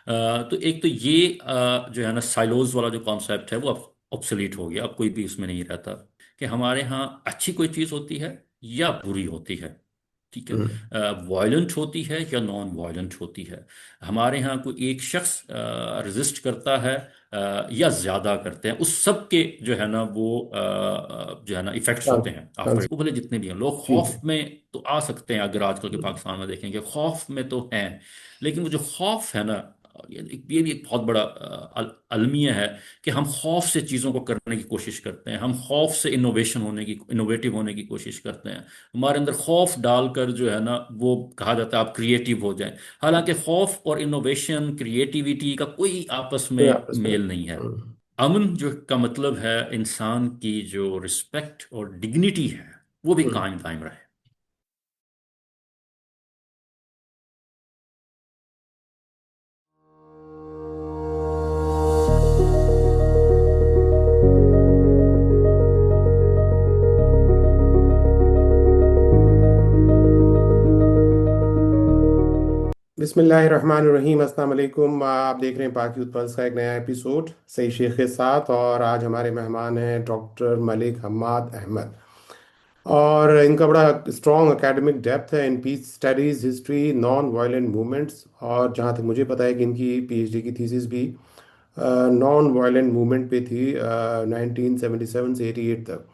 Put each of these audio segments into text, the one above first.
तो एक तो ये जो है ना साइलोज वाला जो कॉन्सेप्ट है वो अब ऑब्सोलीट हो गया। अब कोई भी उसमें नहीं रहता कि हमारे यहाँ अच्छी कोई चीज़ होती है या बुरी होती है। ठीक है। हम्म। वायलेंट होती है या नॉन वायलेंट होती है। हमारे यहाँ कोई एक शख्स रेजिस्ट करता है या ज्यादा करते हैं, उस सब के जो है ना वो जो है ना इफेक्ट्स हाँ। होते हैं हाँ। आफ्टर, वो भले जितने भी हैं। लोग ठीक खौफ है। में तो आ सकते हैं, अगर आजकल के हम्म। पाकिस्तान में देखेंगे खौफ में तो हैं, लेकिन वो जो खौफ है ना, ये भी एक बहुत बड़ा अलमिया है कि हम खौफ से चीज़ों को करने की कोशिश करते हैं, हम खौफ से इनोवेटिव होने की कोशिश करते हैं। हमारे अंदर खौफ डालकर जो है ना वो कहा जाता है आप क्रिएटिव हो जाएं। हालांकि खौफ और इनोवेशन क्रिएटिविटी का कोई आपस कोई में आपस में मेल नहीं है। नहीं। अमन जो का मतलब है इंसान की जो रिस्पेक्ट और डिग्निटी है वो भी हम्म। कायम दायम रहे। बिस्मिल्लाहिर्रहमानिर्रहीम, अस्सलाम वालेकुम। आप देख रहे हैं पाक यूथ पल्स का एक नया एपिसोड सही शेख के साथ। और आज हमारे मेहमान हैं डॉक्टर मलिक हम्माद अहमद। और इनका बड़ा स्ट्रॉन्ग एकेडमिक डेप्थ है in peace studies, history, non violent movements. और जहाँ तक मुझे पता है कि इनकी पीएचडी की थीसिस भी नॉन वायलेंट मूवमेंट पे थी, 1977 से 88 तक।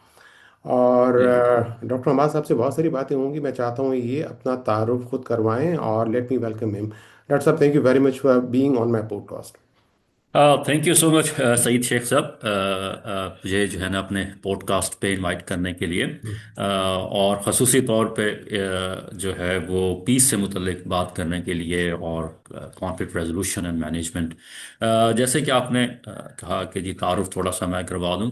और जी जी जी। डॉक्टर हमाद साहब से बहुत सारी बातें होंगी। मैं चाहता हूँ ये अपना तारुफ खुद करवाएं और let me welcome him. Doctor साहब, thank you very much for being on my podcast. Thank you so much Saeed Sheikh साहब, मुझे जो है ना अपने पॉडकास्ट पे इनवाइट करने के लिए, और ख़ुसूसी तौर पे जो है वो पीस से मुतल्लिक बात करने के लिए, और कॉन्फ्लिक्ट रेजोल्यूशन एंड मैनेजमेंट। जैसे कि आपने कहा कि जी तारुफ थोड़ा सा मैं करवा दूँ।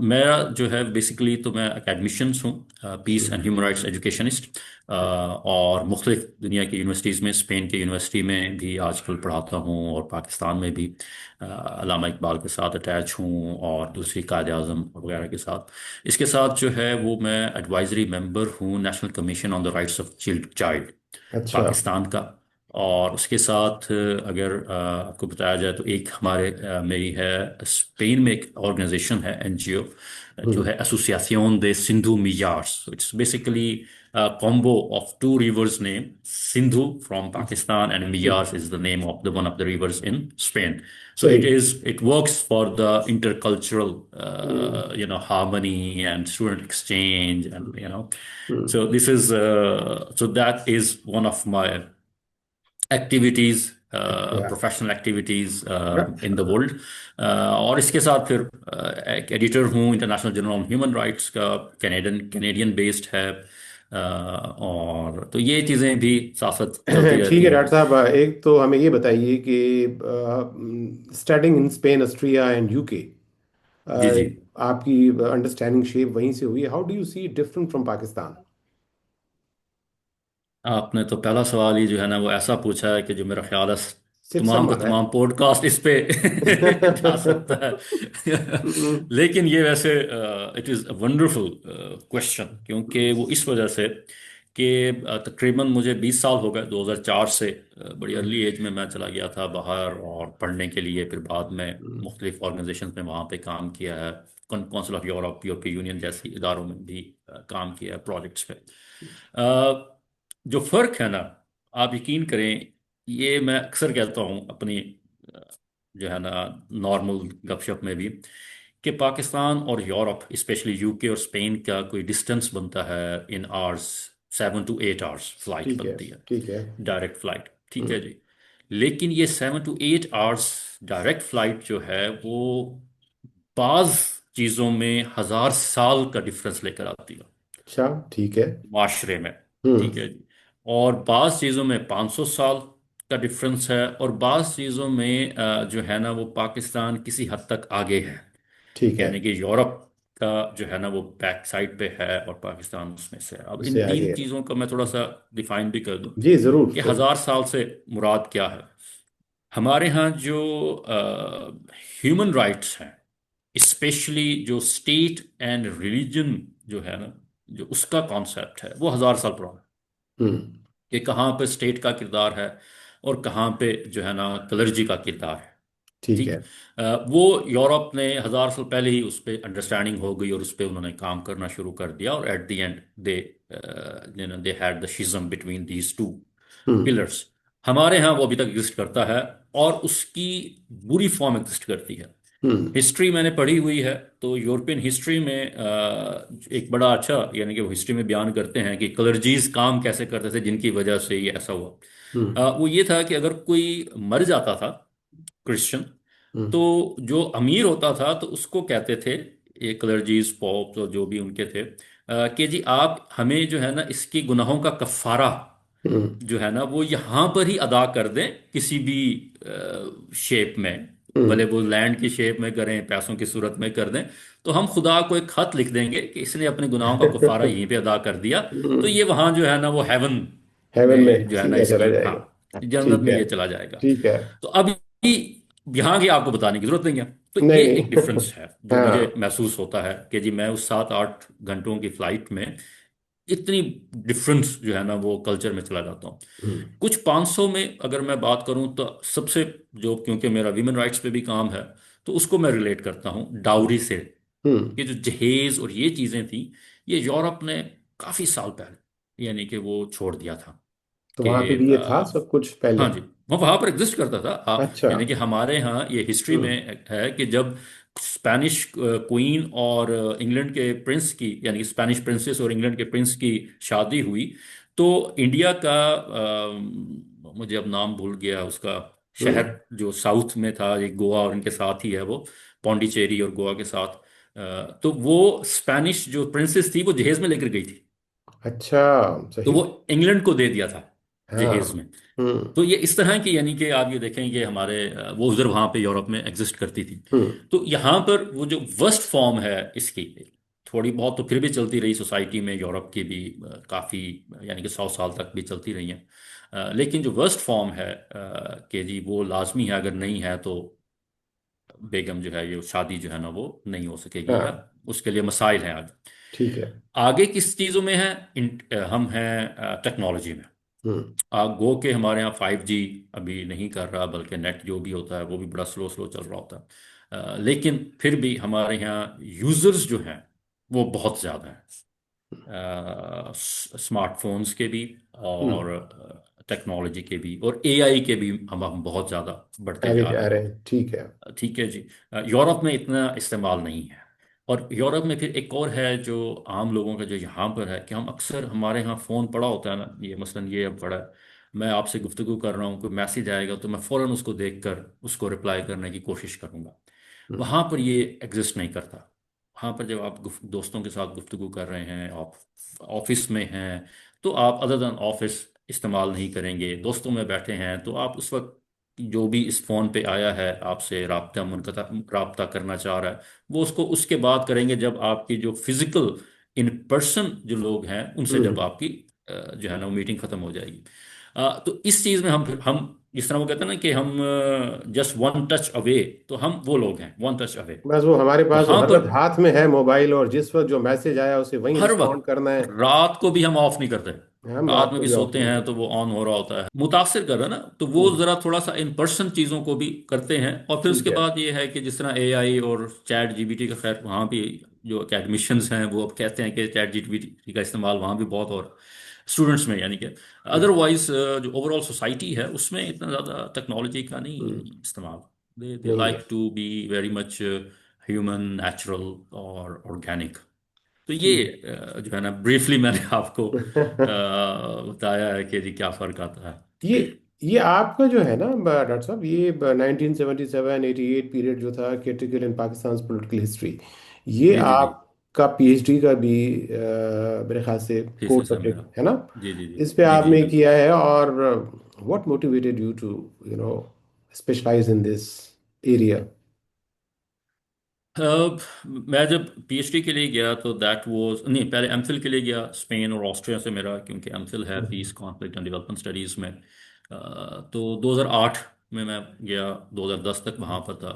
मेरा जो है बेसिकली तो मैं एकेडमिशन्स हूँ, peace and human rights educationist. और मुख्तलिफ दुनिया की यूनिवर्सिटीज़ में, स्पेन की यूनिवर्सिटी में भी आजकल पढ़ाता हूँ, और पाकिस्तान में भी अल्लामा इकबाल के साथ अटैच हूँ, और दूसरी कायद आज़म वगैरह के साथ। इसके साथ जो है वो मैं एडवाइजरी मेंबर हूँ national commission on the rights of child अच्छा। पाकिस्तान का। और उसके साथ अगर आपको बताया जाए तो एक मेरी है स्पेन में एक ऑर्गेनाइजेशन है, एनजीओ, जो हम्म। है एसोसिएशन दे सिंधु मियार्स। It's basically combo of two rivers name Sindhu from Pakistan and Miyas is the name of the one of the rivers in Spain. So सही। it works for the intercultural हम्म। harmony and student exchange, and हम्म। so this is so that is one of my activities, yeah. Professional activities in the world. और इसके साथ फिर एक editor हूँ international journal on human rights का, Canadian based है। और तो ये चीज़ें भी साथ साथ चलती ठीक रहती है हैं। डॉक्टर साहब, एक तो हमें ये बताइए कि studying in Spain, Austria and UK, जी जी। आपकी अंडरस्टैंडिंग शेप वहीं से हुई है। How do you see different from Pakistan? आपने तो पहला सवाल ही जो है ना वो ऐसा पूछा है कि जो मेरा ख्याल है सिर्फ तमाम का समान है। तमाम पॉडकास्ट इस पे जा सकता है। हम्म। लेकिन ये वैसे it is a wonderful question, क्योंकि वो इस वजह से कि तकरीबन मुझे 20 साल हो गए, 2004 से बड़ी अर्ली एज में मैं चला गया था बाहर और पढ़ने के लिए। फिर बाद में मुख्तलिफ ऑर्गेनाइजेशन में वहाँ पे काम किया है, काउंसिल ऑफ यूरोप, यूरोपीय यूनियन जैसी इदारों में भी काम किया है, प्रोजेक्ट्स पे। जो फर्क है ना, आप यकीन करें, ये मैं अक्सर कहता हूँ अपनी अ, जो है ना नॉर्मल गपशप में भी, कि पाकिस्तान और यूरोप, स्पेशली यूके और स्पेन का कोई डिस्टेंस बनता है in hours, 7 to 8 hours flight ठीक है। बनती है, ठीक है। Direct flight. ठीक है हम्म। जी। लेकिन ये 7 to 8 आवर्स डायरेक्ट फ्लाइट जो है वो बाज चीज़ों में 1000 साल का डिफरेंस लेकर आती है अच्छा। ठीक है। माशरे में। ठीक हम्म। है जी। और बाज़ चीज़ों में 500 साल का डिफरेंस है, और बाज़ चीज़ों में जो है ना वो पाकिस्तान किसी हद तक आगे है। ठीक है। यानी कि यूरोप का जो है ना वो बैक साइड पे है, और पाकिस्तान उसमें से है। अब इन उससे आगे तीन है। चीज़ों का मैं थोड़ा सा डिफाइन भी कर दूं जी जरूर कि जरूर। 1000 साल से मुराद क्या है। हमारे यहाँ जो ह्यूमन राइट्स हैं, स्पेशली जो स्टेट एंड रिलीजन जो है ना, जो उसका कॉन्सेप्ट है वो 1000 साल पुराना है। हम्म। कि कहाँ पे स्टेट का किरदार है, और कहाँ पे जो है ना कलर्जी का किरदार है। ठीक ठीक। है। वो यूरोप ने 1000 साल पहले ही उस पर अंडरस्टैंडिंग हो गई और उस पर उन्होंने काम करना शुरू कर दिया, और at the end they they had the schism between these two hmm. Pillars. हमारे यहाँ वो अभी तक एग्जिस्ट करता है, और उसकी बुरी फॉर्म एग्जिस्ट करती है। हम्म। हिस्ट्री मैंने पढ़ी हुई है, तो यूरोपियन हिस्ट्री में एक बड़ा अच्छा, यानी कि वो हिस्ट्री में बयान करते हैं कि कलर्जीज काम कैसे करते थे जिनकी वजह से ये ऐसा हुआ। हम्म। वो ये था कि अगर कोई मर जाता था क्रिश्चियन, हम्म। तो जो अमीर होता था तो उसको कहते थे, ये क्लर्जीज पॉप और जो भी उनके थे, कि जी आप हमें जो है ना इसकी गुनाहों का कफारा हम्म। जो है ना वो यहाँ पर ही अदा कर दें, किसी भी शेप में, भले हम्म। वो लैंड की शेप में करें, पैसों की सूरत में कर दें, तो हम खुदा को एक खत लिख देंगे कि इसने अपने गुनाहों का कफारा यहीं पे अदा कर दिया, तो ये वहां जो है ना वो हेवन हेवन में में जो है ना सीधा इसकी, चला हाँ, जाएगा। जन्नत ठीक में है। ये चला जाएगा। ठीक है। तो अभी यहाँ की आपको बताने की जरूरत नहीं है। तो नहीं ये एक नहीं। डिफरेंस है जो मुझे हाँ। महसूस होता है कि जी मैं उस 7-8 घंटों की फ्लाइट में इतनी डिफरेंस जो है ना वो कल्चर में चला जाता हूँ। हम्म। कुछ 500 में अगर मैं बात करूं तो सबसे, जो क्योंकि मेरा वीमेन राइट्स पे भी काम है, तो उसको मैं रिलेट करता हूँ डाउरी से। हम्म। ये जो जहेज और ये चीजें थी, ये यूरोप ने काफी साल पहले यानी कि वो छोड़ दिया था तो कि वहां पे भी ये था सब कुछ पहले? हाँ जी, वो वहां पर एग्जिस्ट करता था। अच्छा। यानी कि हमारे यहाँ ये हिस्ट्री में हम्म। है कि जब स्पेनिश क्वीन और इंग्लैंड के प्रिंस की, यानी कि स्पेनिश प्रिंसेस और इंग्लैंड के प्रिंस की शादी हुई, तो इंडिया का मुझे अब नाम भूल गया उसका, हम्म। शहर जो साउथ में था, एक गोवा और इनके साथ ही है वो, पौंडीचेरी और गोवा के साथ, तो वो स्पेनिश जो प्रिंसेस थी वो जहेज में लेकर गई थी, अच्छा। तो सही। वो इंग्लैंड को दे दिया था हाँ। जहेज में। हम्म। तो ये इस तरह की, यानी कि आप ये देखेंगे हमारे वो उधर वहां पे यूरोप में एग्जिस्ट करती थी। हम्म। तो यहाँ पर वो जो वर्स्ट फॉर्म है इसकी, थोड़ी बहुत तो फिर भी चलती रही सोसाइटी में यूरोप की भी, काफी, यानी कि 100 साल तक भी चलती रही हैं। लेकिन जो वर्स्ट फॉर्म है कि जी वो लाजमी है, अगर नहीं है तो बेगम जो है ये शादी जो है ना वो नहीं हो सकेगी, या हाँ। उसके लिए मसाइल हैं आगे। ठीक है। आगे किस चीज़ों में है, हम हैं टेक्नोलॉजी में। हम्म। गो के हमारे यहाँ 5G अभी नहीं कर रहा, बल्कि नेट जो भी होता है वो भी बड़ा स्लो स्लो चल रहा होता है। लेकिन फिर भी हमारे यहाँ यूजर्स जो हैं वो बहुत ज़्यादा हैं, स्मार्टफोन्स के भी हम्म। और टेक्नोलॉजी के भी और AI के भी, हम बहुत ज़्यादा बढ़ते आगे जा रहे जा हैं। रहे हैं, ठीक है। ठीक है जी। यूरोप में इतना इस्तेमाल नहीं है। और यूरोप में फिर एक और है जो आम लोगों का जो यहाँ पर है, कि हम अक्सर, हमारे यहाँ फ़ोन पड़ा होता है ना, ये मसलन ये अब पड़ा है, मैं आपसे गुफ्तगू कर रहा हूँ, कोई मैसेज आएगा तो मैं फ़ौरन उसको देखकर उसको रिप्लाई करने की कोशिश करूँगा। हम्म। वहाँ पर ये एग्जिस्ट नहीं करता। वहाँ पर जब आप दोस्तों के साथ गुफ्तगू कर रहे हैं, आप ऑफिस में हैं, तो आप अदर देन ऑफिस इस्तेमाल नहीं करेंगे। दोस्तों में बैठे हैं तो आप उस वक्त जो भी इस फोन पे आया है आपसे राब्ता करना चाह रहा है, वो उसको उसके बाद करेंगे जब आपकी जो फिजिकल इन पर्सन जो लोग हैं उनसे जब हम्म। आपकी जो है ना मीटिंग खत्म हो जाएगी। तो इस चीज में हम जिस तरह वो कहते हैं ना कि हम जस्ट वन टच अवे, तो हम वो लोग हैं वन टच अवे। बस वो हमारे पास वो वहां हर पर वक्त हाथ में है मोबाइल, और जिस वक्त जो मैसेज आया उसे वहीं हर रिस्पॉन्ड वक्त, करना है। रात को भी हम ऑफ नहीं करते। हम रात रात में को भी भी ऑफ सोते नहीं हैं तो करते। वो ऑन हो रहा होता है, मुतासिर कर रहा है ना, तो वो हम्म। जरा थोड़ा सा इन पर्सन चीजों को भी करते हैं। और फिर ठीक उसके है। बाद ये है कि जिस तरह AI और चैट जीपीटी का, खैर वहाँ भी जो एकेडमिशियंस हैं वो अब कहते हैं कि चैट जीपीटी का इस्तेमाल वहाँ भी बहुत, और स्टूडेंट्स में, यानी कि हम्म। अदरवाइज जो ओवरऑल सोसाइटी है उसमें इतना ज़्यादा टेक्नोलॉजी का नहीं हम्म। इस्तेमाल। दे नहीं लाइक है। To be very much human, natural और ऑर्गेनिक। तो ये ठीक। जो है ना ब्रीफली मैंने आपको बताया है कि जी क्या फ़र्क आता है। ये ये आपका जो है ना डॉक्टर साहब, ये 1977 88 पीरियड जो था, critical in Pakistan political history, ये जी जी जी। आपका PhD का भी मेरे ख्याल से कोर थीसिस है मेरा। सब्जेक्ट है ना? जी जी जी। इस पे जी जी आपने बिल्कुल। किया है। और what motivated you to you know specialize in this area? मैं जब PhD के लिए गया तो दैट वाज नहीं, पहले एमफिल के लिए गया स्पेन और ऑस्ट्रिया से मेरा, क्योंकि एमफिल है peace conflict and development studies में। तो 2008 में मैं गया, 2010 तक वहाँ पर था।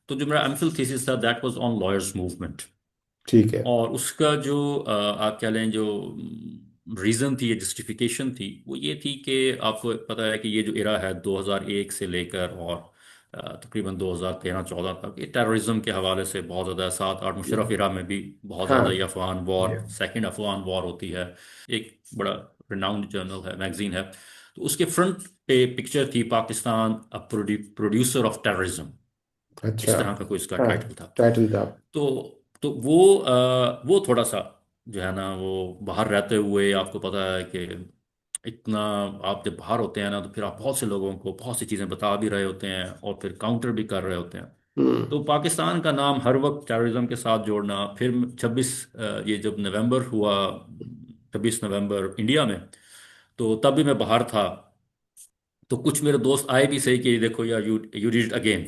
तो जो मेरा एमफिल थीसिस था that was on lawyers movement. ठीक है। और उसका जो आप कह लें जो रीज़न थी, ये जस्टिफिकेशन थी, वो ये थी कि आपको पता है कि ये जो इरा है 2001 से लेकर और तकरीबन 2013-14 तक, ये टेररिज्म के हवाले से बहुत ज़्यादा, 7-8 मुशर्रफ इरा में भी बहुत ज़्यादा ये हाँ। Afghan war, second Afghan war होती है। एक बड़ा रिनाउंड जर्नल है, मैगजीन है। तो उसके फ्रंट पे पिक्चर थी, Pakistan a producer of terrorism, अच्छा। इस तरह का कोई इसका हाँ, टाइटल था। टाइटल था। तो वो थोड़ा सा जो है ना, वो बाहर रहते हुए आपको पता है कि इतना, आप जब बाहर होते हैं ना तो फिर आप बहुत से लोगों को बहुत सी चीज़ें बता भी रहे होते हैं और फिर काउंटर भी कर रहे होते हैं। हम्म। तो पाकिस्तान का नाम हर वक्त टेररिज्म के साथ जोड़ना, फिर 26 ये जब नवंबर हुआ, 26 नवंबर इंडिया में, तो तब भी मैं बाहर था। तो कुछ मेरे दोस्त आए भी सही कि देखो यार, you you did it again.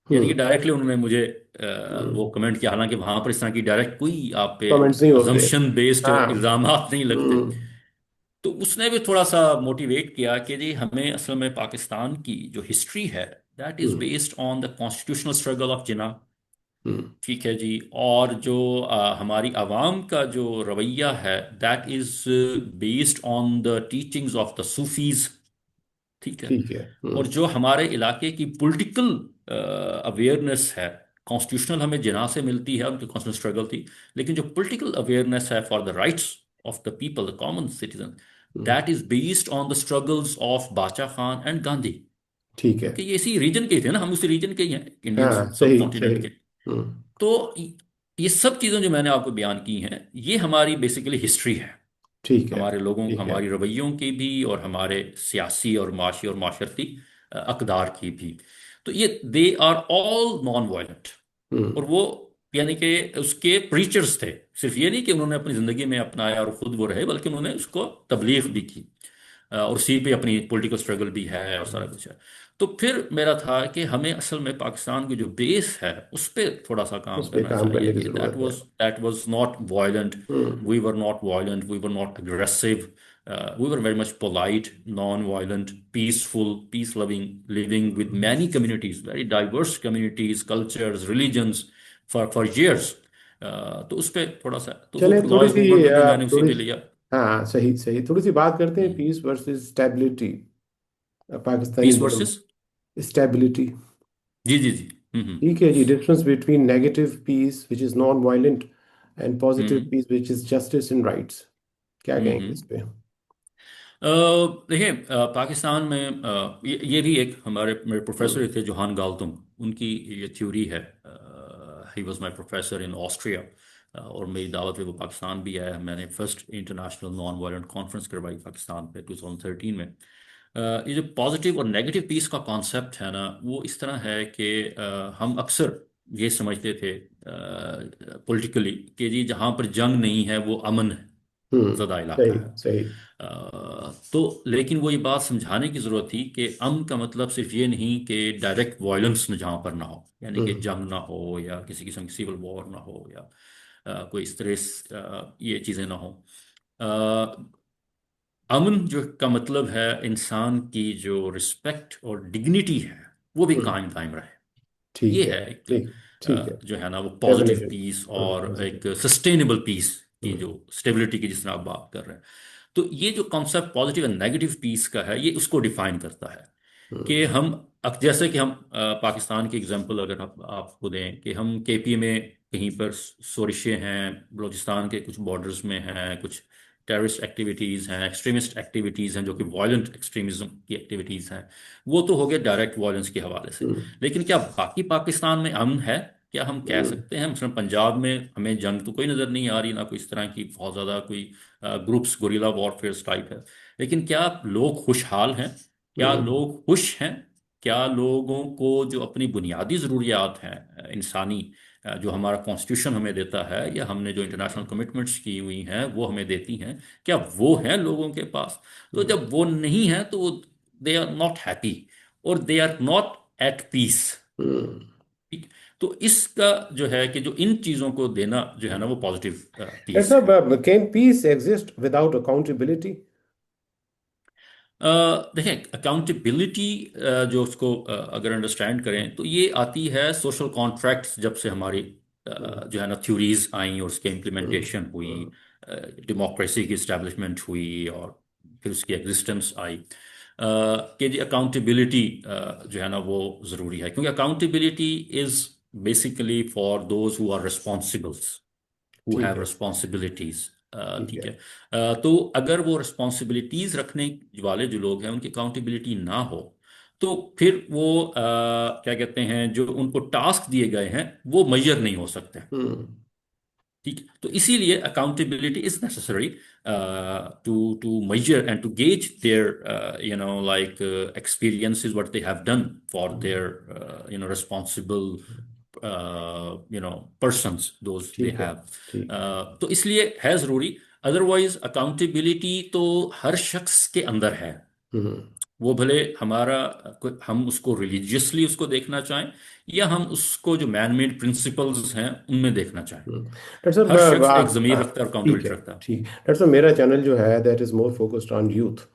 यानी कि हम्म। डायरेक्टली उन्होंने मुझे वो हम्म। कमेंट किया, हालांकि वहां पर इस तरह की डायरेक्ट कोई आप पे कमेंट्स नहीं होते। अजम्पशन बेस्ड हाँ। इल्जामात नहीं लगते। हम्म। तो उसने भी थोड़ा सा मोटिवेट किया कि जी हमें असल में पाकिस्तान की जो हिस्ट्री है, that is hmm. Based on the constitutional struggle of Jinnah. Hmm. ठीक है जी। और जो हमारी आवाम का जो रवैया है, that is based on the teachings of the Sufis. ठीक है। ठीक है। और जो हमारे इलाके की पॉलिटिकल अवेयरनेस है, कॉन्स्टिट्यूशनल हमें जना से मिलती है, उनकी कॉन्स्टिट्यूशनल स्ट्रगल थी, लेकिन जो पॉलिटिकल अवेयरनेस है for the rights of the people, the common citizen, hmm. That is based on the struggles of बाचा खान एंड गांधी। ठीक है। क्योंकि ये इसी रीजन के ही थे ना, हम उसी रीजन के ही हैं, इंडियन हाँ, सब सही सही। कॉन्टिनेंट के। हम्म। तो ये सब चीज़ें जो मैंने आपको बयान की हैं, ये हमारी बेसिकली हिस्ट्री है। ठीक है। हमारे लोगों, ठीक है। हमारी रवैयों की भी, और हमारे सियासी और माशी और माशरती अकदार की भी। तो ये they are all nonviolent. Hmm. और वो यानी कि उसके प्रीचर्स थे। सिर्फ ये नहीं कि उन्होंने अपनी ज़िंदगी में अपनाया और खुद वो रहे, बल्कि उन्होंने उसको तबलीग भी की। और उसी पे अपनी पॉलिटिकल स्ट्रगल भी है और सारा कुछ है। तो फिर मेरा था कि हमें असल में पाकिस्तान की जो बेस है उस पर थोड़ा सा काम उस पे करना काम चाहिए करने की कि जरूरत है। That was not violent. Hmm. We were not violent, we were not aggressive, we were very much polite, non-violent, peaceful, peace-loving, living with many communities, very diverse communities, cultures, religions, for years. तो उस पे थोड़ा सा, तो वो चलें फिर थोड़ी लॉज सी मूवमेंट में भी मैंने उसी थोड़ी पे लिया। हाँ, सही सही, थोड़ी सी बात करते हैं peace versus stability, Pakistani peace government. Versus. Stability. जी जी जी। ठीक है जी, difference between negative peace which is nonviolent and positive hmm peace which is justice and rights, क्या कहेंगे इस हम्म। पे? अ, देखिए, पाकिस्तान में ये भी एक हमारे मेरे प्रोफेसर हम्म। थे, जोहान गाल्तुम, उनकी ये थ्योरी है। He was my professor in Austria. और मेरी दावत पे वो पाकिस्तान भी आया। मैंने first international non violent conference करवाई पाकिस्तान पे 2013 में। ये जो पॉजिटिव और नेगेटिव पीस का कॉन्सेप्ट है ना, वो इस तरह है कि हम अक्सर ये समझते थे पॉलिटिकली कि जी जहाँ पर जंग नहीं है वो अमन ज़दा इलाका सही है। सही। तो लेकिन वो ये बात समझाने की ज़रूरत थी कि अमन का मतलब सिर्फ ये नहीं कि डायरेक्ट वायलेंस न जहाँ पर ना हो, यानी कि हम्म। जंग ना हो या किसी किस्म की सिविल वॉर ना हो या कोई इस तरह ये चीज़ें ना हो। अमन जो का मतलब है इंसान की जो रिस्पेक्ट और डिग्निटी है, वो भी हम्म। कायम दायम रहे। ये ठीक है। है एक ठीक। ठीक है। जो है ना वो पॉजिटिव डेफिनेशन। पीस हाँ, और पॉजिटिव। एक सस्टेनेबल पीस की, हम्म। जो स्टेबिलिटी की जिस तरह आप बात कर रहे हैं। तो ये जो concept positive and negative peace का है, ये उसको डिफाइन करता है कि हम्म। हम जैसे कि हम पाकिस्तान की एग्जांपल अगर आप आपको दें कि हम केपी में कहीं पर सोरिशे हैं, बलूचिस्तान के कुछ बॉर्डर्स में हैं, कुछ टेररिस्ट एक्टिविटीज़ हैं, एक्सट्रीमिस्ट एक्टिविटीज़ हैं, जो कि वायलेंट एक्सट्रीमिज्म की एक्टिविटीज़ हैं। वो तो हो गया डायरेक्ट वायलेंस के हवाले से। हम्म। लेकिन क्या बाकी पाकिस्तान में अमन है? क्या हम कह हम्म। सकते हैं मसलन पंजाब में हमें जंग तो कोई नज़र नहीं आ रही, ना कोई इस तरह की बहुत ज़्यादा कोई ग्रुप्स गुरिल्ला वॉरफेयर टाइप है। लेकिन क्या लोग खुशहाल हैं? क्या हम्म। लोग खुश हैं? क्या लोगों को जो अपनी बुनियादी ज़रूरियात हैं इंसानी, जो हमारा कॉन्स्टिट्यूशन हमें देता है या हमने जो इंटरनेशनल कमिटमेंट्स की हुई हैं वो हमें देती हैं, क्या वो है लोगों के पास? तो हम्म। जब वो नहीं है तो दे आर नॉट हैप्पी और they are not at peace. Hmm. ठीक। तो इसका जो है कि जो इन चीज़ों को देना जो है ना, वो पॉजिटिव डॉक्टर पीस है। साहब, can peace exist without accountability? देखें, अकाउंटेबिलिटी जो उसको अगर अंडरस्टैंड करें तो ये आती है सोशल कॉन्ट्रैक्ट्स जब से हमारी जो है ना थ्योरीज आई और उसके इम्प्लीमेंटेशन हुई। डेमोक्रेसी की इस्टेब्लिशमेंट हुई और फिर उसकी एग्जिस्टेंस आई, कि जी अकाउंटेबिलिटी जो है ना वो ज़रूरी है, क्योंकि accountability is basically for those who are responsibles, who ठीक हैव है। रिस्पॉन्सिबिलिटीज। ठीक ठीक है। है। तो अगर वो रिस्पॉन्सिबिलिटीज रखने वाले जो लोग हैं उनकी अकाउंटेबिलिटी ना हो, तो फिर वो क्या कहते हैं, जो उनको टास्क दिए गए हैं वो मेजर नहीं हो सकते। हम्म। ठीक है, तो इसीलिए accountability is necessary to to measure and to gauge their like experiences what they have done for their responsible persons those they ठीक है। have। ठीक। तो इसलिए है जरूरी। अदरवाइज अकाउंटेबिलिटी तो हर शख्स के अंदर है, हम्म। वो भले हमारा हम उसको रिलीजियसली उसको देखना चाहें या हम उसको जो मैन मेड प्रिंसिपल्स हैं उनमें देखना चाहें। डॉक्टर साहब हर शख्स एक आप ज़मीर रखता है और ठीक है। अकाउंटेबिलिटी रखता है। ठीक डॉक्टर साहब, मेरा चैनल जो है that is more focused on youth.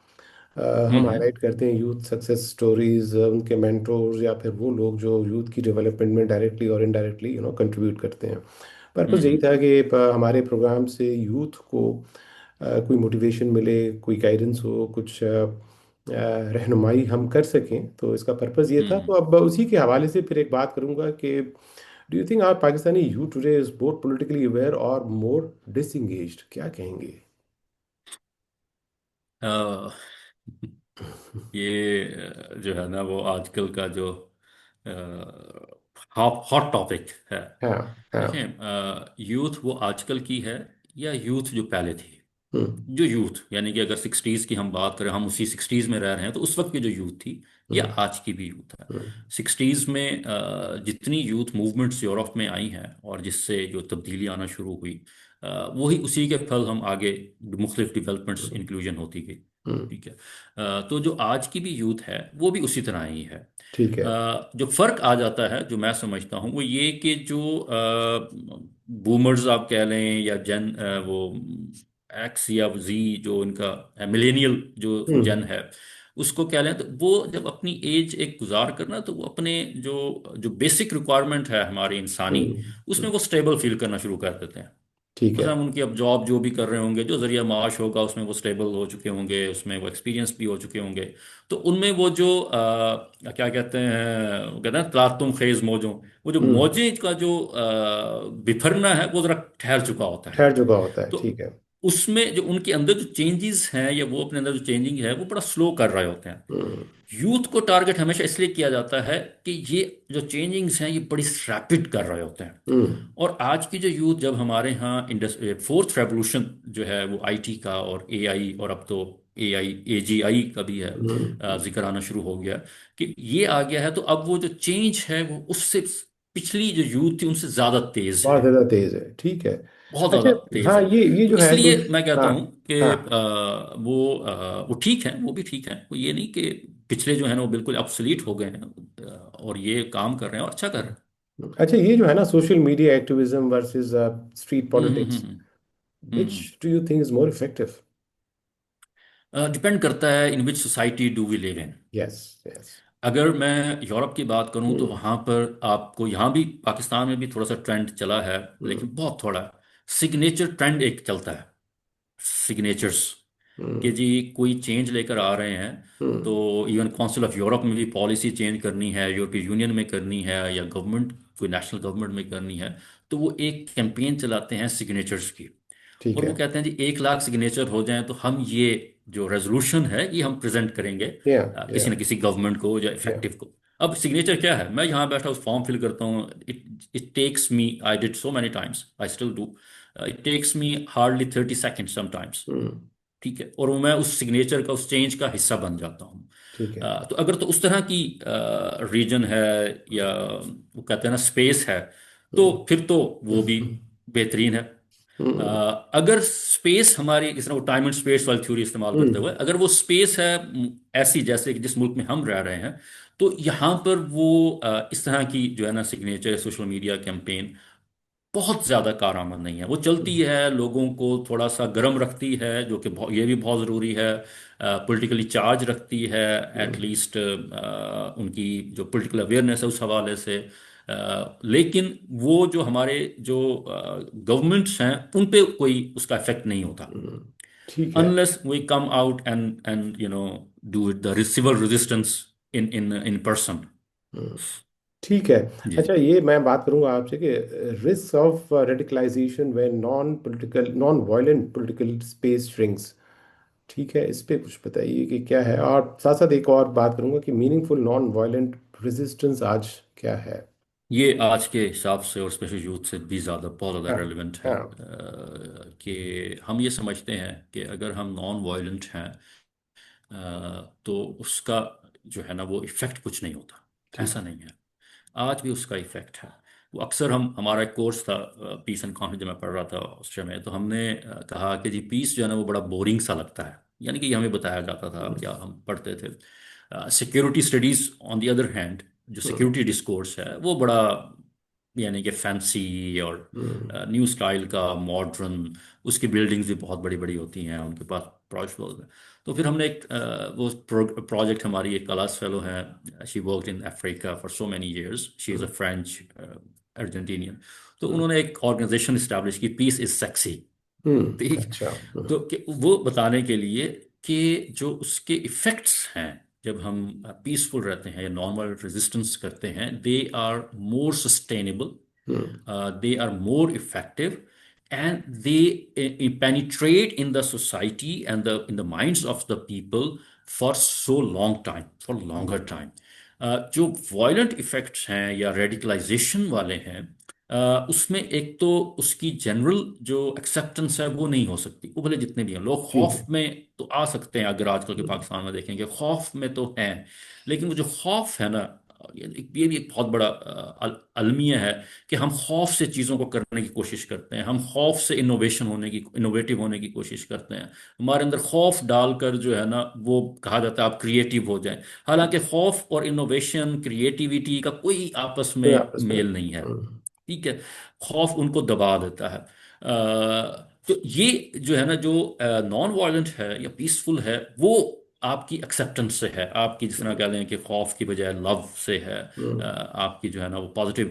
हम हम्म। हाईलाइट करते हैं यूथ सक्सेस स्टोरीज, उनके मेंटोर्स या फिर वो लोग जो यूथ की डेवलपमेंट में डायरेक्टली और इनडायरेक्टली कंट्रीब्यूट करते हैं। पर्पस यही हम्म। था कि हमारे प्रोग्राम से यूथ को कोई मोटिवेशन मिले, कोई गाइडेंस हो, कुछ रहनुमाई हम कर सकें, तो इसका पर्पस ये था। तो हम्म। अब उसी के हवाले से फिर एक बात करूंगा कि do you think our Pakistani youth today is both politically aware और मोर डिसंगेज्ड, क्या कहेंगे? अ, ये जो है ना वो आजकल का जो हॉट हॉट टॉपिक है। हाँ। हाँ। देखें, यूथ वो आजकल की है या यूथ जो पहले थी। हम्म। जो यूथ यानी कि अगर सिक्सटीज़ की हम बात करें, हम उसी सिक्सटीज़ में रह रहे हैं, तो उस वक्त की जो यूथ थी या हम्म। आज की भी यूथ है। हम्म। सिक्सटीज़ में जितनी यूथ मूवमेंट्स यूरोप में आई हैं और जिससे जो तब्दीली आना शुरू हुई, वही उसी के फल हम आगे मुख्तलिफ डेवलपमेंट्स हम्म। इंक्लूजन होती गई। हम्म। ठीक है। तो जो आज की भी यूथ है वो भी उसी तरह ही है। ठीक है। जो फर्क आ जाता है जो मैं समझता हूँ वो ये कि जो बूमर्स आप कह लें या जन वो एक्स या जी जो इनका मिलेनियल जो हम्म। जन है उसको कह लें, तो वो जब अपनी एज एक गुजार करना तो वो अपने जो जो बेसिक रिक्वायरमेंट है हमारी इंसानी, हम्म। उसमें हम्म। वो स्टेबल फील करना शुरू कर देते हैं। ठीक है। मतलब उनकी अब जॉब जो भी कर रहे होंगे, जो जरिया माश होगा उसमें वो स्टेबल हो चुके होंगे, उसमें वो एक्सपीरियंस भी हो चुके होंगे। तो उनमें वो जो क्या कहते हैं, वो कहते हैं तलातुम खेज मौजों, वो जो हम्म। मौजें का जो बिफरना है वो जरा ठहर चुका होता है। ठहर चुका होता है, तो ठीक है। उसमें जो उनके अंदर जो चेंजेस हैं या वो अपने अंदर जो चेंजिंग है वो बड़ा स्लो कर रहे होते हैं। हम्म। यूथ को टारगेट हमेशा इसलिए किया जाता है कि ये जो चेंजिंग्स हैं ये बड़ी रैपिड कर रहे होते हैं। हम्म। और आज की जो यूथ, जब हमारे यहाँ इंडस्ट्री फोर्थ रेवोल्यूशन जो है वो आईटी का और एआई, और अब तो एआई एजीआई का भी है, हम्म। जिक्र आना शुरू हो गया कि ये आ गया है, तो अब वो जो चेंज है वो उससे पिछली जो यूथ थी उनसे ज्यादा तेज बहुत है, ज़्यादा तेज है, ठीक है। बहुत अच्छा। ज्यादा तेज हाँ, है। ये तो जो है इसलिए मैं कहता हाँ। हूँ कि हाँ। वो ठीक है, वो भी ठीक है, वो ये नहीं कि पिछले जो है ना वो बिल्कुल obsolete हो गए हैं, और ये काम कर रहे हैं और अच्छा कर रहे अच्छा, ये जो है ना social media activism versus street politics, which हैं। Do you think is more effective? Depend करता है in which society do we live in. Yes. Yes. अगर मैं यूरोप की बात करूं तो हम्म। वहां पर आपको, यहाँ भी पाकिस्तान में भी थोड़ा सा ट्रेंड चला है हम्म। लेकिन बहुत थोड़ा। सिग्नेचर ट्रेंड एक चलता है, सिग्नेचर्स, कि हम्म। जी कोई चेंज लेकर आ रहे हैं। हम्म। तो इवन काउंसिल ऑफ यूरोप में भी पॉलिसी चेंज करनी है, यूरोपियन यूनियन में करनी है या गवर्नमेंट कोई नेशनल गवर्नमेंट में करनी है, तो वो एक कैंपेन चलाते हैं सिग्नेचर्स की। ठीक और वो है। कहते हैं जी 1 लाख सिग्नेचर हो जाएं तो हम ये जो रेजोल्यूशन है ये हम प्रेजेंट करेंगे या। किसी या। न किसी गवर्नमेंट को या या। इफेक्टिव को। अब सिग्नेचर क्या है, मैं यहाँ बैठा उस फॉर्म फिल करता हूँ, it it takes me, I did so many times, I still do, it takes me hardly 30 second sometimes. Hmm. ठीक है, और मैं उस सिग्नेचर का, उस चेंज का हिस्सा बन जाता हूँ। ठीक है। तो अगर तो उस तरह की रीजन है या वो कहते हैं ना स्पेस है, तो हम्म। फिर तो वो भी बेहतरीन है। अ, हम्म। अगर स्पेस हमारी, जिस तरह वो टाइम एंड स्पेस वाली थ्योरी इस्तेमाल करते हम्म। हुए, अगर वो स्पेस है ऐसी जैसे कि जिस मुल्क में हम रह रहे हैं, तो यहाँ पर वो इस तरह की जो है ना सिग्नेचर सोशल मीडिया कैंपेन बहुत ज्यादा कारआमद नहीं है। वो चलती है, लोगों को थोड़ा सा गर्म रखती है, जो कि ये भी बहुत जरूरी है, पॉलिटिकली चार्ज रखती है, हम्म। एटलीस्ट उनकी जो पॉलिटिकल अवेयरनेस है उस हवाले से। लेकिन वो जो हमारे जो गवर्नमेंट्स हैं उन पे कोई उसका इफेक्ट नहीं होता, हम्म, ठीक है। unless we come out and do it the civil resistance in person। हम्म, ठीक है। जी अच्छा, जी। ये मैं बात करूंगा आपसे कि risk of radicalisation when non violent political space shrinks. ठीक है, इस पे कुछ बताइए कि क्या है, और साथ साथ एक और बात करूंगा कि मीनिंगफुल नॉन वायलेंट रेजिस्टेंस आज क्या है। ये आज के हिसाब से और स्पेशल यूथ से भी ज़्यादा बहुत ज़्यादा हाँ। रेलिवेंट है, हाँ। कि हम ये समझते हैं कि अगर हम नॉन वायलेंट हैं, तो उसका जो है ना वो इफ़ेक्ट कुछ नहीं होता। ठीक ऐसा है। नहीं है, आज भी उसका इफेक्ट है। वो अक्सर हम, हमारा एक कोर्स था पीस एंड कॉन्फ्लिक्ट, जब मैं पढ़ रहा था ऑस्ट्रिया में, तो हमने कहा कि जी पीस जो है ना वो बड़ा बोरिंग सा लगता है, यानी कि हमें बताया जाता था हम्म। या हम पढ़ते थे। Security studies on the other hand, जो हम्म। सिक्योरिटी डिस्कोर्स है वो बड़ा, यानी कि फैंसी और हम्म। न्यू स्टाइल का, मॉडर्न, उसकी बिल्डिंग्स भी बहुत बड़ी बड़ी होती हैं, उनके पास प्राइवेट फ्लोर है। तो फिर हमने एक वो प्रोजेक्ट, हमारी एक क्लास फेलो है, she worked in Africa for so many years, she is a hmm. French Argentinian. तो हम्म। उन्होंने एक ऑर्गेनाइजेशन इस्टेब्लिश की, पीस इज सेक्सी। ठीक। अच्छा। तो वो बताने के लिए कि जो उसके इफेक्ट्स हैं जब हम पीसफुल रहते हैं या नॉर्मल रेजिस्टेंस करते हैं, they are more sustainable, hmm. they are more effective, and they penetrate in the society and in the minds of the people for so long time, for longer time। जो violent effects हैं या radicalisation वाले हैं, उसमें एक तो उसकी general जो एक्सेप्टेंस है वो नहीं हो सकती, वो भले जितने भी हैं लोग ठीक खौफ है। में तो आ सकते हैं, अगर आजकल के हम्म। पाकिस्तान में देखेंगे खौफ में तो हैं, लेकिन वो जो खौफ है ना, ये भी एक बहुत बड़ा अलमिया है कि हम खौफ से चीज़ों को करने की कोशिश करते हैं, हम खौफ से इनोवेटिव होने की कोशिश करते हैं। हमारे अंदर खौफ डालकर जो है ना वो कहा जाता है आप क्रिएटिव हो जाएं, हालांकि खौफ और इनोवेशन, क्रिएटिविटी का कोई आपस कोई में आपस में। मेल नहीं है। हम्म। ठीक है, खौफ उनको दबा देता है। तो ये जो है ना, जो नॉन वायलेंट है या पीसफुल है, वो आपकी एक्सेप्टेंस से है, आपकी जिस तरह कह लें कि खौफ की बजाय लव से है, हम्म। आपकी जो है ना वो पॉजिटिव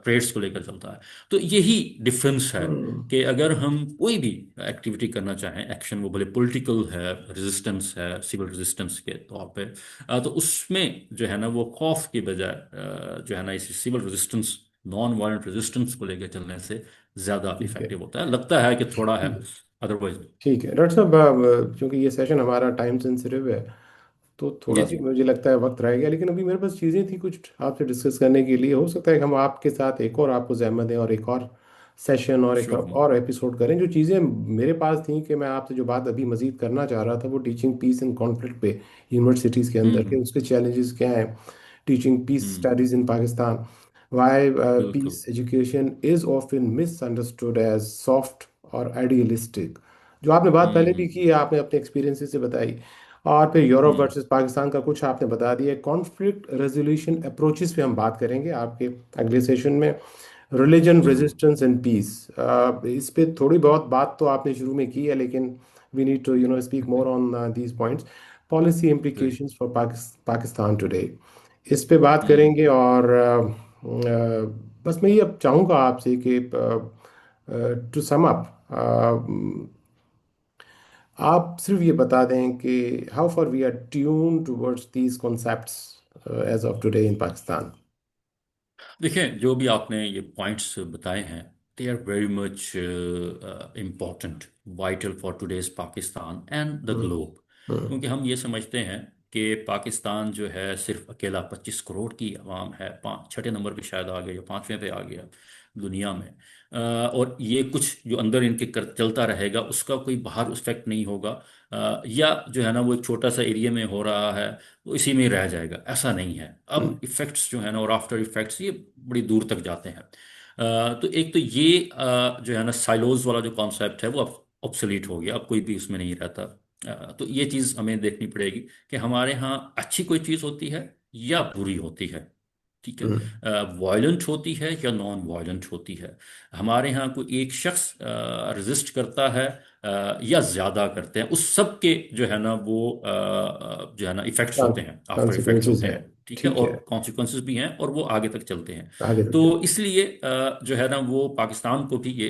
ट्रेड्स को लेकर चलता है। तो यही डिफरेंस है हम्म। कि अगर हम कोई भी एक्टिविटी करना चाहें, एक्शन, वो भले पॉलिटिकल है, रेजिस्टेंस है, सिविल रेजिस्टेंस के तौर पे, तो उसमें जो है ना वो खौफ की बजाय जो है ना इस civil resistance, non violent resistance को लेकर चलने से ज़्यादा ठीक है। इफेक्टिव होता है, लगता है कि थोड़ा है, अदरवाइज। ठीक है डॉक्टर साहब, क्योंकि ये सेशन हमारा टाइम सेंसिटिव है, तो जी थोड़ा सा जी। मुझे लगता है वक्त रह गया, लेकिन अभी मेरे पास चीज़ें थी कुछ आपसे डिस्कस करने के लिए। हो सकता है कि हम आपके साथ एक और, आपको जहमत दें, और एक और सेशन और एक श्योर। और एपिसोड करें। जो चीज़ें मेरे पास थी कि मैं आपसे जो बात अभी मजीद करना चाह रहा था, वो टीचिंग पीस एंड कॉन्फ्लिक्ट पे यूनिवर्सिटीज़ के अंदर के हम्म उसके चैलेंजेस क्या हैं, teaching peace hmm. Studies in Pakistan, वाई बिल्कुल। Peace education is often misunderstood as soft और आइडियलिस्टिक। जो आपने बात पहले भी की, हम्म। आपने अपने एक्सपीरियंसेस से बताई, और फिर यूरोप हम्म वर्सेस पाकिस्तान का कुछ आपने बता दिया। कॉन्फ्लिक्ट रेजोल्यूशन अप्रोचेस पे हम बात करेंगे आपके अगले सेशन में। रिलीजन, जरूर। रेजिस्टेंस एंड पीस, इस पे थोड़ी बहुत बात तो आपने शुरू में की है, लेकिन we need to speak more on these points. Policy right. Implications for Pakistan today, इस पे बात हम्म। करेंगे। और बस मैं ये अब चाहूँगा आपसे कि टू सम अप, आप सिर्फ ये बता दें कि how far we are tuned towards these concepts as of today in Pakistan. देखिए, जो भी आपने ये पॉइंट्स बताए हैं, they are very much important, vital for today's Pakistan and the hmm. Globe. Hmm. क्योंकि हम ये समझते हैं कि पाकिस्तान जो है सिर्फ अकेला 25 करोड़ की आवाम है, पाँच छठे नंबर पे शायद आ गया या पाँचवें पे आ गया दुनिया में। और ये कुछ जो अंदर इनके चलता रहेगा उसका कोई बाहर इफेक्ट नहीं होगा, या जो है ना वो एक छोटा सा एरिया में हो रहा है तो इसी में ही रह जाएगा, ऐसा नहीं है। हम्म। अब इफेक्ट्स जो है ना और आफ्टर इफेक्ट्स ये बड़ी दूर तक जाते हैं। तो एक तो ये जो है ना साइलोज वाला जो कॉन्सेप्ट है वो अब ऑब्सोलीट हो गया, अब कोई भी उसमें नहीं रहता। तो ये चीज़ हमें देखनी पड़ेगी कि हमारे यहाँ अच्छी कोई चीज़ होती है या बुरी होती है। ठीक है, हम्म। वायलेंट होती है या नॉन वायलेंट होती है, हमारे यहाँ कोई एक शख्स रेजिस्ट करता है या ज्यादा करते हैं, उस सब के जो है ना वो जो है ना इफेक्ट्स होते हैं, आफ्टर इफेक्ट्स कॉन्सिक्वेंसेस होते है। हैं। ठीक है, ठीक और है। कॉन्सिक्वेंसेस भी हैं और वो आगे तक चलते हैं। आगे तक तो चलो। इसलिए जो है ना वो पाकिस्तान को भी ये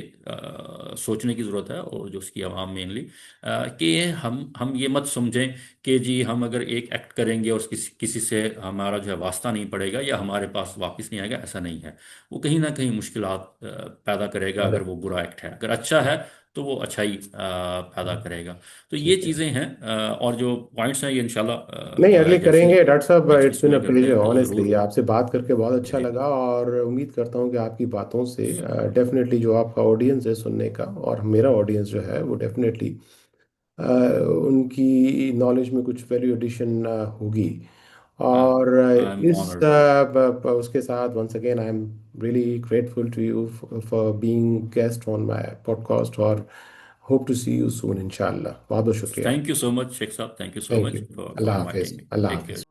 सोचने की ज़रूरत है, और जो उसकी आवाम मेनली, कि हम ये मत समझें कि जी हम अगर एक एक्ट करेंगे और किसी से हमारा जो है वास्ता नहीं पड़ेगा या हमारे पास वापस नहीं आएगा, ऐसा नहीं है। वो कहीं ना कहीं मुश्किलात पैदा करेगा अगर वो बुरा एक्ट है। अगर अच्छा है तो वो अच्छाई पैदा करेगा। तो ये ठीक है। चीज़ें हैं, और जो पॉइंट्स हैं ये इंशाल्लाह नहीं, जो अगले है जैसे ही करेंगे डॉक्टर साहब, नेक्स्ट इट्स उसमें बिन अ ये करते प्लेजर हैं तो ऑनेस्टली, ज़रूर आपसे बात करके बहुत अच्छा जी। लगा, और उम्मीद करता हूँ कि आपकी बातों से डेफिनेटली जो आपका ऑडियंस है सुनने का, और मेरा ऑडियंस जो है वो डेफिनेटली उनकी नॉलेज में कुछ वैल्यू एडिशन होगी। और आई एम इस ऑनर्ड। उसके साथ once again I am really grateful to you for being guest on my podcast, और hope to see you soon इंशाल्लाह। बहुत बहुत शुक्रिया। Thank you so much Sheikh साहब, thank you so thank much you. For अल्लाह हाफिज़, इनवाइटिंग मी। अल्लाह take care. हाफिज़।